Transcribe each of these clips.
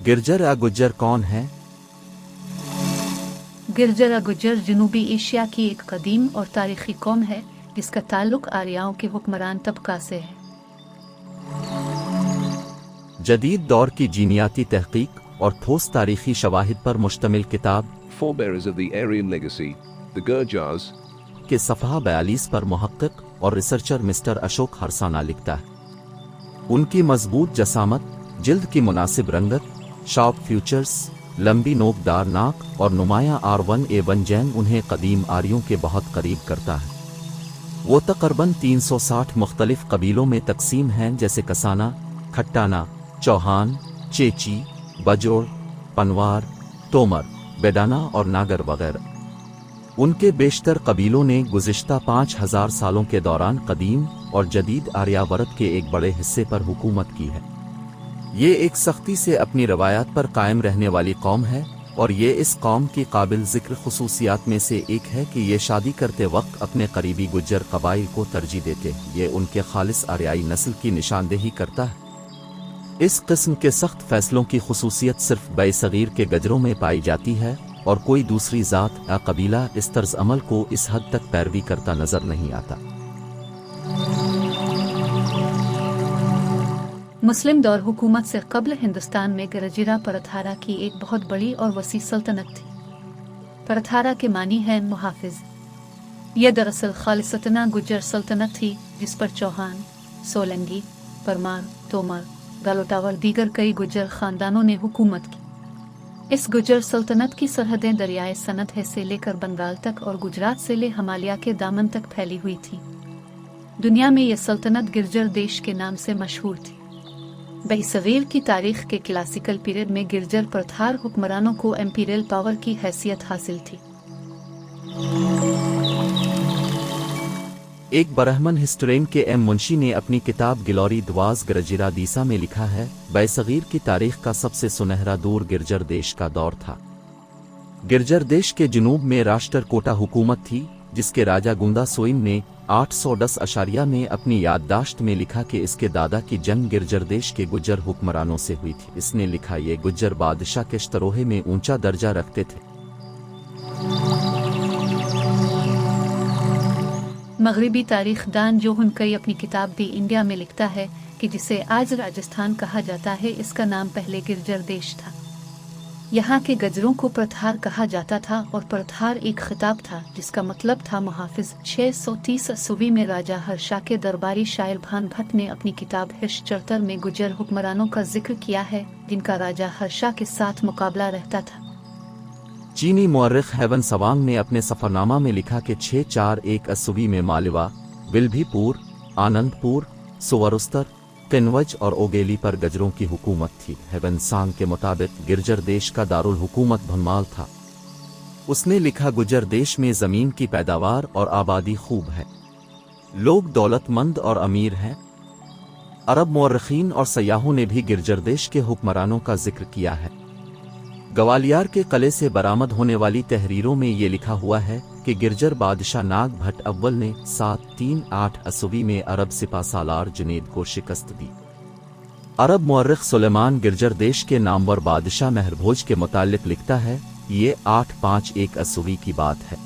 गिरजर या गुज्जर कौन है? गिरजर या गुज्जर जनूबी एशिया की एक कदीम और तारीखी कौम है जिसका ताल्लुक आर्यों के हुक्मरान तबका से है। जदीद दौर की जीनियाती तहकीक और ठोस तारीखी शवाहिद पर मुश्तमिल किताब Forebearers of the Aryan Legacy, the Gurjars, के सफ़हा 42 पर मुहक्किक और रिसर्चर मिस्टर अशोक हरसाना लिखता है। उनकी मजबूत जसामत, जिल्द की मुनासिब रंगत, शार्प फीचर्स, लंबी नोकदार नाक और नुमायां R1A1 जैन उन्हें कदीम आर्यों के बहुत करीब करता है। वो तकरीबन 360 मुख्तलिफ कबीलों में तकसीम हैं, जैसे कसाना, खट्टाना, चौहान, चेची, बजोड़, पनवार, तोमर, बेडाना और नागर वगैरह। उनके बेशतर कबीलों ने गुज़िश्ता 5000 सालों के दौरान कदीम और जदीद आर्यावर्त के एक बड़े हिस्से पर हुकूमत की है। ये एक सख्ती से अपनी रवायात पर कायम रहने वाली कौम है और ये इस कौम की काबिल ज़िक्र खुसूसियात में से एक है कि ये शादी करते वक्त अपने करीबी गुज्जर कबाइल को तरजीह देते हैं। ये उनके खालिस आर्याई नस्ल की निशानदेही करता है। इस किस्म के सख्त फैसलों की खुसूसियत सिर्फ बैसगीर के गजरों में पाई जाती है और कोई दूसरी ज़ात या कबीला इस तर्ज अमल को इस हद तक पैरवी करता नजर नहीं आता। मुस्लिम दौर हुकूमत से कब्ल हिंदुस्तान में गरजिरा परथारा की एक बहुत बड़ी और वसी सल्तनत थी। परथारा के मानी है मुहाफिज। यह दरअसल खालिसतना गुज्जर सल्तनत थी जिस पर चौहान, सोलंगी, परमार, तोमर, गालोटावर दीगर कई गुज्जर खानदानों ने हुकूमत की। इस गुज्जर सल्तनत की सरहदें दरियाए सनद है से लेकर बंगाल तक और गुजरात से ले हिमालय के दामन तक फैली हुई थी। दुनिया में यह सल्तनत गिरजर देश के नाम से मशहूर थी। बहसगीर की तारीख के क्लासिकल पीरियड में गिरजर परथार हुक्मरानों को एम्पीरियल पावर की हैसियत हासिल थी। एक बरहमन हिस्टोरियन के एम मुंशी ने अपनी किताब गिलोरी द्वाज गरजिरा दीसा में लिखा है, बैसगीर की तारीख का सबसे सुनहरा दौर गिरजर देश का दौर था। गिरजर देश के जुनूब में राष्ट्र कोटा हुकूमत थी, जिसके राजा गुंदा सोइम ने 810 अशारिया में अपनी याददाश्त में लिखा कि इसके दादा की जंग गिरजर देश के गुज्जर हुक्मरानों से हुई थी। इसने लिखा, ये गुज्जर बादशाह के शतरोहे में ऊंचा दर्जा रखते थे। मगरिबी तारीख दान जोहन कई अपनी किताब दी इंडिया में लिखता है कि जिसे आज राजस्थान कहा जाता है, इसका नाम पहले गिरजर देश था। यहाँ के गजरों को परथार कहा जाता था और परथार एक खिताब था जिसका मतलब था मुहाफिज। 630 ईस्वी में राजा हर्षा के दरबारी शायर भान भट्ट ने अपनी किताब हिश चरतर में गुज्जर हुक्मरानों का जिक्र किया है जिनका राजा हर्षा के साथ मुकाबला रहता था। चीनी मुअर्रिख हेवन सवांग ने अपने सफरनामा में लिखा कि 641 ईस्वी में मालवा, विल्भीपुर, आनंदपुर, सुवरुस्तर, किन्वज और ओगेली पर गजरों की हुकूमत थी। हेवन सांग के मुताबिक गिरजर देश का दारुल हुकूमत भनमाल था। उसने लिखा, गुज्जर देश में ज़मीन की पैदावार और आबादी खूब है, लोग दौलतमंद और अमीर हैं। अरब मुअर्रिखीन और सयाहों ने भी गिरजर देश के हुक्मरानों का जिक्र किया है। ग्वालियर के किले से बरामद होने वाली तहरीरों में ये लिखा हुआ है कि गिरजर बादशाह नाग भट्ट अव्वल ने 738 ईस्वी में अरब सिपा सालार जुनेद को शिकस्त दी। अरब मुअर्रिख सुलेमान गिरजर देश के नामवर बादशाह मेहरभोज के मुतालिक लिखता है, ये 851 ईस्वी की बात है।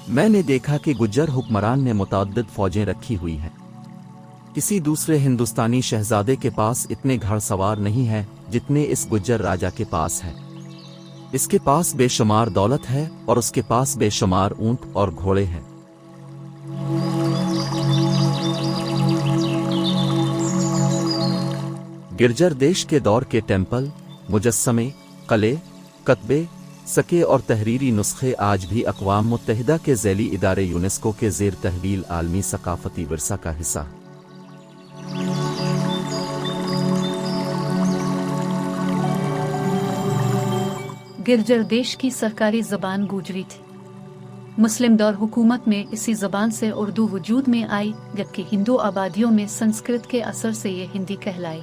मैंने देखा कि गुज्जर हुक्मरान ने मुतअद्दिद फौजें रखी हुई हैं। किसी दूसरे हिंदुस्तानी शहजादे के पास इतने घड़सवार नहीं है जितने इस गुज्जर राजा के पास है। इसके पास बेशुमार दौलत है और उसके पास बेशुमार ऊंट और घोड़े हैं। गिरजर देश के दौर के टेम्पल, मुजस्समे, कले, कतबे, सके और तहरीरी नुस्खे आज भी अक़वाम मुत्तहिदा के ज़ैली इदारे यूनेस्को के ज़ेर तहवील आलमी सकाफ़ती विरसा का हिस्सा है। गिरजर देश की सरकारी ज़बान गुजरी थी। मुस्लिम दौर हुकूमत में इसी ज़बान से उर्दू वजूद में आई, जबकि हिंदू आबादियों में संस्कृत के असर से ये हिंदी कहलाई।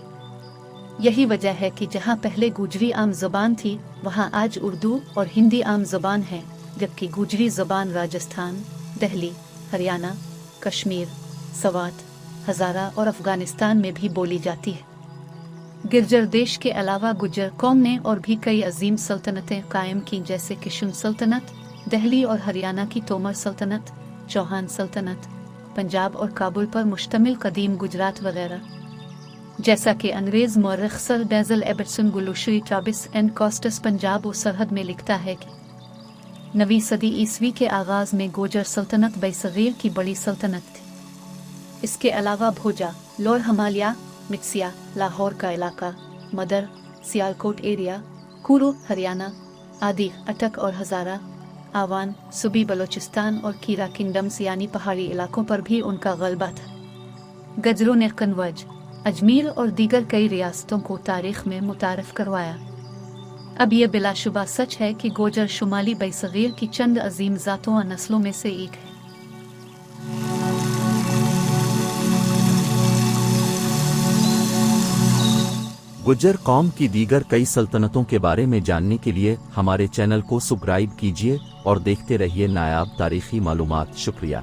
यही वजह है कि जहाँ पहले गुजरी आम ज़बान थी, वहाँ आज उर्दू और हिंदी आम ज़बान है, जबकि गुजरी ज़बान राजस्थान, दिल्ली, हरियाणा, कश्मीर, सवात, हज़ारा और अफ़गानिस्तान में भी बोली जाती है। गिरजर देश के अलावा गुज्जर कौम ने और भी कई अजीम सल्तनतें कायम की, जैसे किशुन सल्तनत, दिल्ली और हरियाणा की तोमर सल्तनत, चौहान सल्तनत, पंजाब और काबुल पर मुश्तमिल कदीम गुजरात वगैरह। जैसा कि अंग्रेज़ मौरख sir Denzil Ibbetson glossary tribes and castes Punjab और सरहद में लिखता है कि 9वीं सदी ईस्वी के आगाज़ में गोजर सल्तनत बरसगीर की बड़ी सल्तनत थी। इसके अलावा भोजा, लोअर हिमालय, मिक्सिया, लाहौर का इलाका, मदर, सियालकोट एरिया, कुरू हरियाणा आदि, अटक और हज़ारा, आवान, सूबी बलोचिस्तान और कीरा किंगडम्स यानी पहाड़ी इलाकों पर भी उनका गलबा था। गजरों ने कन्वज, अजमेर और दीगर कई रियासतों को तारीख में मुतारफ़ करवाया। अब यह बिलाशुबा सच है कि गोजर शुमाली बरसगीर की चंद अजीम ज़ातों और नस्लों में से एक है। गुज्जर कौम की दीगर कई सल्तनतों के बारे में जानने के लिए हमारे चैनल को सब्सक्राइब कीजिए और देखते रहिए नायाब तारीखी मालूमात। शुक्रिया।